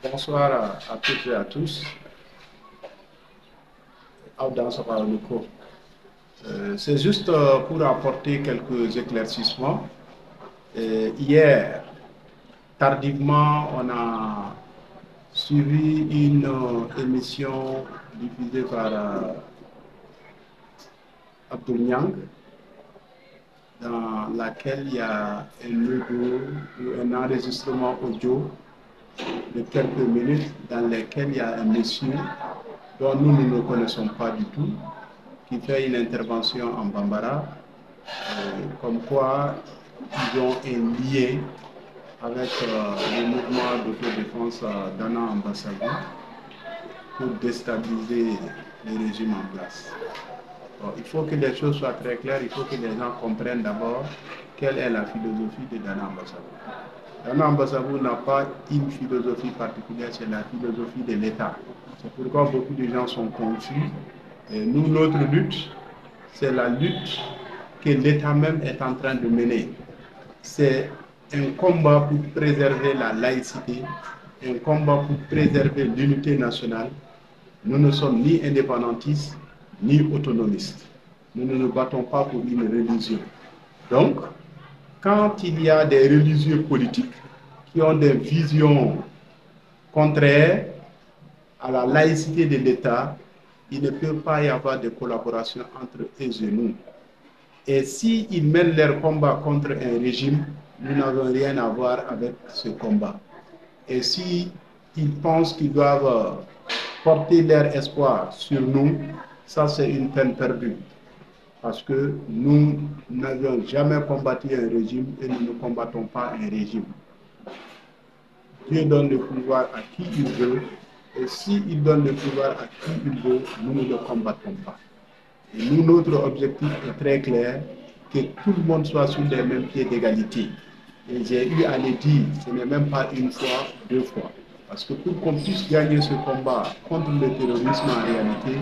Bonsoir à toutes et à tous. C'est juste pour apporter quelques éclaircissements. Hier, tardivement, on a suivi une émission diffusée par Abdul Niang, dans laquelle il y a un logo ou un enregistrement audio de quelques minutes dans lesquelles il y a un monsieur dont nous ne connaissons pas du tout, qui fait une intervention en Bambara, comme quoi ils ont un lien avec le mouvement d'autodéfense d'Anna Ambassadou pour déstabiliser le régime en place. Bon, il faut que les choses soient très claires, il faut que les gens comprennent d'abord quelle est la philosophie de Dana Ambassadou. Dana Ambassadou n'a pas une philosophie particulière, c'est la philosophie de l'État. C'est pourquoi beaucoup de gens sont confus. Et nous, notre lutte, c'est la lutte que l'État même est en train de mener. C'est un combat pour préserver la laïcité, un combat pour préserver l'unité nationale. Nous ne sommes ni indépendantistes, ni autonomistes. Nous ne nous battons pas pour une religion. Donc, quand il y a des religieux politiques qui ont des visions contraires à la laïcité de l'État, il ne peut pas y avoir de collaboration entre eux et nous. Et s'ils mènent leur combat contre un régime, nous n'avons rien à voir avec ce combat. Et s'ils pensent qu'ils doivent porter leur espoir sur nous, ça c'est une peine perdue. Parce que nous n'avions jamais combattu un régime et nous ne combattons pas un régime. Dieu donne le pouvoir à qui il veut, et s'il donne le pouvoir à qui il veut, nous ne le combattons pas. Et nous, notre objectif est très clair, que tout le monde soit sur les mêmes pieds d'égalité. Et j'ai eu à le dire, ce n'est même pas une fois, deux fois. Parce que pour qu'on puisse gagner ce combat contre le terrorisme en réalité,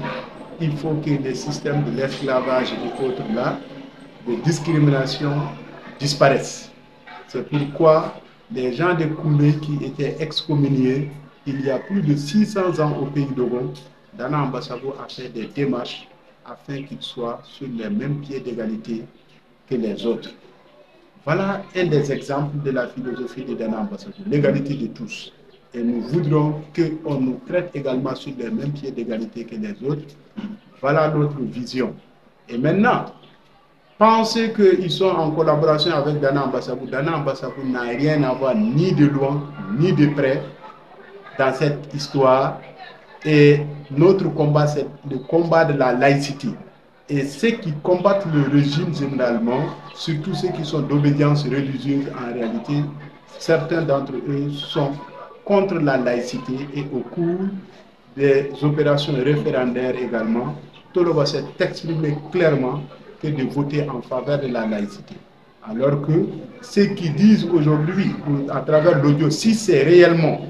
il faut que les systèmes de l'esclavage et autres là, de discrimination disparaissent. C'est pourquoi les gens de Koumé qui étaient excommuniés il y a plus de 600 ans au pays d'Ogon, Dana Ambassadou a fait des démarches afin qu'ils soient sur les mêmes pieds d'égalité que les autres. Voilà un des exemples de la philosophie de Dana Ambassadou, l'égalité de tous. Et nous voudrons qu'on nous traite également sur les mêmes pieds d'égalité que les autres. Voilà notre vision. Et maintenant, penser qu'ils sont en collaboration avec Dana Ambassadou n'a rien à voir ni de loin, ni de près dans cette histoire. Et notre combat, c'est le combat de la laïcité. Et ceux qui combattent le régime généralement, surtout ceux qui sont d'obédience religieuse en réalité, certains d'entre eux sont contre la laïcité et au cours des opérations référendaires également, Toloba s'est exprimé clairement que de voter en faveur de la laïcité. Alors que ceux qui disent aujourd'hui, à travers l'audio, si c'est réellement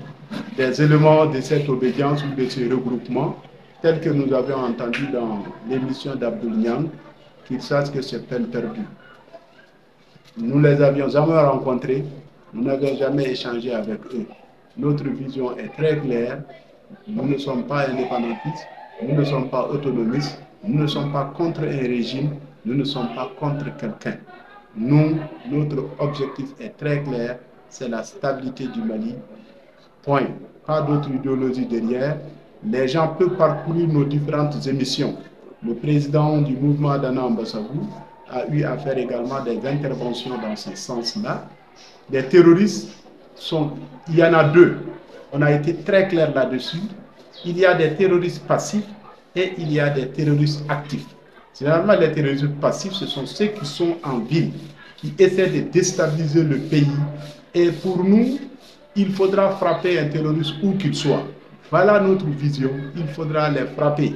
des éléments de cette obédience ou de ce regroupement, tel que nous avions entendu dans l'émission d'Abdul Niang, qu'ils sachent que c'est peine perdue. Nous ne les avions jamais rencontrés, nous n'avions jamais échangé avec eux. Notre vision est très claire, nous ne sommes pas indépendantistes, nous ne sommes pas autonomistes, nous ne sommes pas contre un régime, nous ne sommes pas contre quelqu'un. Nous, notre objectif est très clair, c'est la stabilité du Mali. Point. Pas d'autre idéologie derrière. Les gens peuvent parcourir nos différentes émissions. Le président du mouvement Dana Ambassadou a eu à faire également des interventions dans ce sens-là. Les terroristes il y en a deux. On a été très clair là-dessus. Il y a des terroristes passifs et il y a des terroristes actifs. Généralement, les terroristes passifs, ce sont ceux qui sont en ville, qui essaient de déstabiliser le pays. Et pour nous, il faudra frapper un terroriste où qu'il soit. Voilà notre vision. Il faudra les frapper.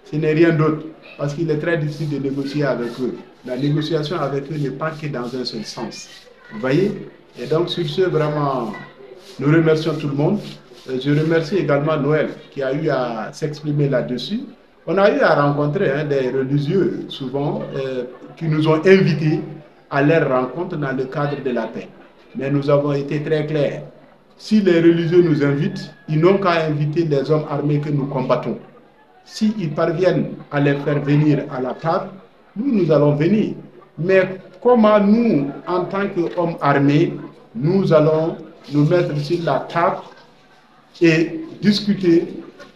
Ce n'est rien d'autre. Parce qu'il est très difficile de négocier avec eux. La négociation avec eux n'est pas que dans un seul sens. Vous voyez? Et donc, sur ce, vraiment, nous remercions tout le monde. Je remercie également Noël qui a eu à s'exprimer là-dessus. On a eu à rencontrer des religieux, souvent, qui nous ont invités à leur rencontre dans le cadre de la paix. Mais nous avons été très clairs. Si les religieux nous invitent, ils n'ont qu'à inviter les hommes armés que nous combattons. S'ils parviennent à les faire venir à la table, nous allons venir. Mais comment nous, en tant qu'hommes armés, nous allons nous mettre sur la table et discuter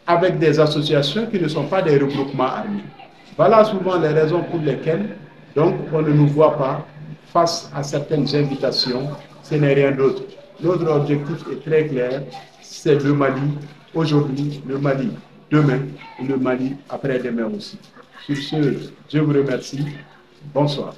avec des associations qui ne sont pas des regroupements armés? Voilà souvent les raisons pour lesquelles donc, on ne nous voit pas face à certaines invitations. Ce n'est rien d'autre. Notre objectif est très clair, c'est le Mali aujourd'hui, le Mali demain et le Mali après-demain aussi. Sur ce, je vous remercie. Bonsoir.